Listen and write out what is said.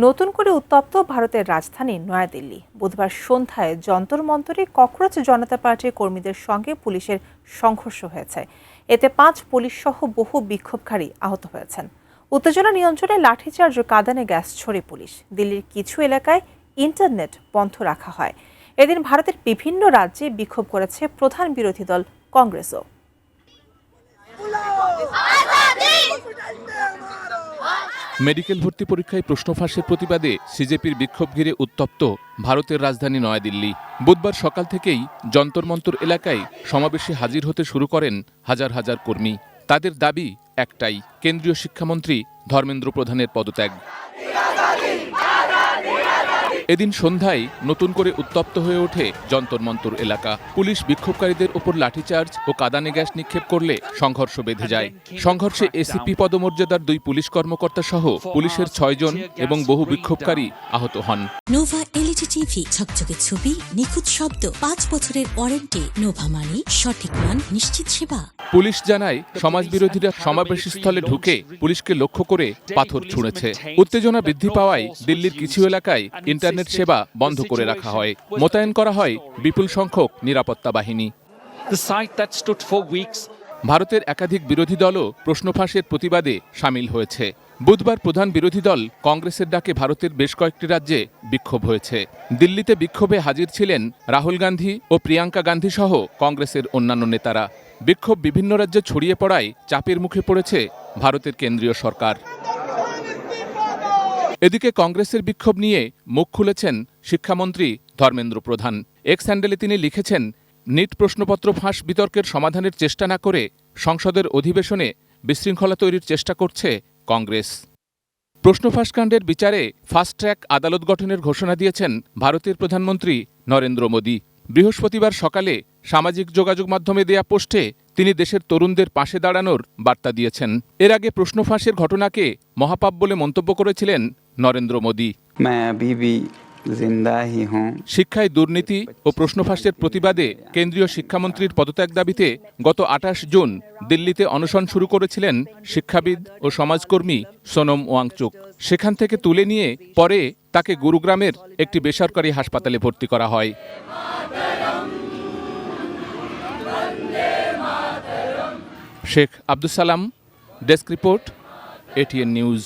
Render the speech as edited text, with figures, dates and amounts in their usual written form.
নতুন করে উত্তপ্ত ভারতের রাজধানী নয়াদিল্লি। বুধবার সন্ধ্যায় যন্তর মন্তরে ককরোচ জনতা পার্টির কর্মীদের সঙ্গে পুলিশের সংঘর্ষ হয়েছে। এতে 5 পুলিশ সহ বহু বিক্ষোভকারী আহত হয়েছেন। উত্তেজনা নিয়ন্ত্রণে লাঠিচার্জ ও কাঁদানে গ্যাস ছড়ে পুলিশ। দিল্লির কিছু এলাকায় ইন্টারনেট বন্ধ রাখা হয়। এদিন ভারতের বিভিন্ন রাজ্যে বিক্ষোভ করেছে প্রধান বিরোধী দল কংগ্রেসও। মেডিকেল ভর্তি পরীক্ষায় প্রশ্ন ফাঁসের প্রতিবাদে সিজেপির বিক্ষোভ ঘিরে উত্তপ্ত ভারতের রাজধানী নয়াদিল্লি। বুধবার সকাল থেকেই যন্তর মন্তর এলাকায় সমাবেশে হাজির হতে শুরু করেন হাজার হাজার কর্মী। তাদের দাবি একটাই, কেন্দ্রীয় শিক্ষামন্ত্রী ধর্মেন্দ্র প্রধানের পদত্যাগ। এদিন সন্ধ্যায় নতুন করে উত্তপ্ত হয়ে ওঠে যন্তর মন্তর এলাকা। পুলিশ বিক্ষোভকারীদের ওপর লাঠিচার্জ ও কাঁদানে গ্যাস নিক্ষেপ করলে সংঘর্ষ বেঁধে যায়। সংঘর্ষে এসিপি পদমর্যাদার 2 পুলিশ কর্মকর্তা সহ পুলিশের 6 জন এবং বহু বিক্ষোভকারী আহত হন। নোভা এলইডি টিভি, ঝকঝকে ছবি, নিখুঁত শব্দ, 5 বছরের ওয়ারেন্টি। নোভা মানে সঠিক মান, নিশ্চিত সেবা। পুলিশ জানায়, সমাজবিরোধীরা সমাবেশস্থলে ঢুকে পুলিশকে লক্ষ্য করে পাথর ছুঁড়েছে। উত্তেজনা বৃদ্ধি পাওয়ায় দিল্লির কিছু এলাকায় ইন্টারনেট সেবা বন্ধ করে রাখা হয়। মোতায়েন করা হয় বিপুল সংখ্যক নিরাপত্তা বাহিনী। ভারতের একাধিক বিরোধী দলও প্রশ্ন ফাঁসের প্রতিবাদে সামিল হয়েছে। বুধবার প্রধান বিরোধী দল কংগ্রেসের ডাকে ভারতের বেশ কয়েকটি রাজ্যে বিক্ষোভ হয়েছে। দিল্লিতে বিক্ষোভে হাজির ছিলেন রাহুল গান্ধী ও প্রিয়াঙ্কা গান্ধী সহ কংগ্রেসের অন্যান্য নেতারা। বিক্ষোভ বিভিন্ন রাজ্যে ছড়িয়ে পড়ায় চাপের মুখে পড়েছে ভারতের কেন্দ্রীয় সরকার। এদিকে কংগ্রেসের বিক্ষোভ নিয়ে মুখ খুলেছেন শিক্ষামন্ত্রী ধর্মেন্দ্র প্রধান। এক্স হ্যান্ডেলে তিনি লিখেছেন, নিট প্রশ্নপত্র ফাঁস বিতর্কের সমাধানের চেষ্টা না করে সংসদের অধিবেশনে বিশৃঙ্খলা তৈরির চেষ্টা করছে কংগ্রেস। প্রশ্ন ফাঁসকাণ্ডের বিচারে ফাস্ট ট্র্যাক আদালত গঠনের ঘোষণা দিয়েছেন ভারতের প্রধানমন্ত্রী নরেন্দ্র মোদী। বৃহস্পতিবার সকালে সামাজিক যোগাযোগ মাধ্যমে দেয়া পোস্টে তিনি দেশের তরুণদের পাশে দাঁড়ানোর বার্তা দিয়েছেন। এর আগে প্রশ্ন ফাঁসের ঘটনাকে মহাপাপ বলে মন্তব্য করেছিলেন নরেন্দ্র মোদী। শিক্ষায় দুর্নীতি ও প্রশ্ন ফাঁসের প্রতিবাদে কেন্দ্রীয় শিক্ষামন্ত্রীর পদত্যাগ দাবিতে গত 28 জুন দিল্লিতে অনশন শুরু করেছিলেন শিক্ষাবিদ ও সমাজকর্মী সোনম ওয়াংচুক। সেখান থেকে তুলে নিয়ে পরে তাকে গুরুগ্রামের একটি বেসরকারি হাসপাতালে ভর্তি করা হয়। Sheikh Abdus Salam, desk report, ATN news.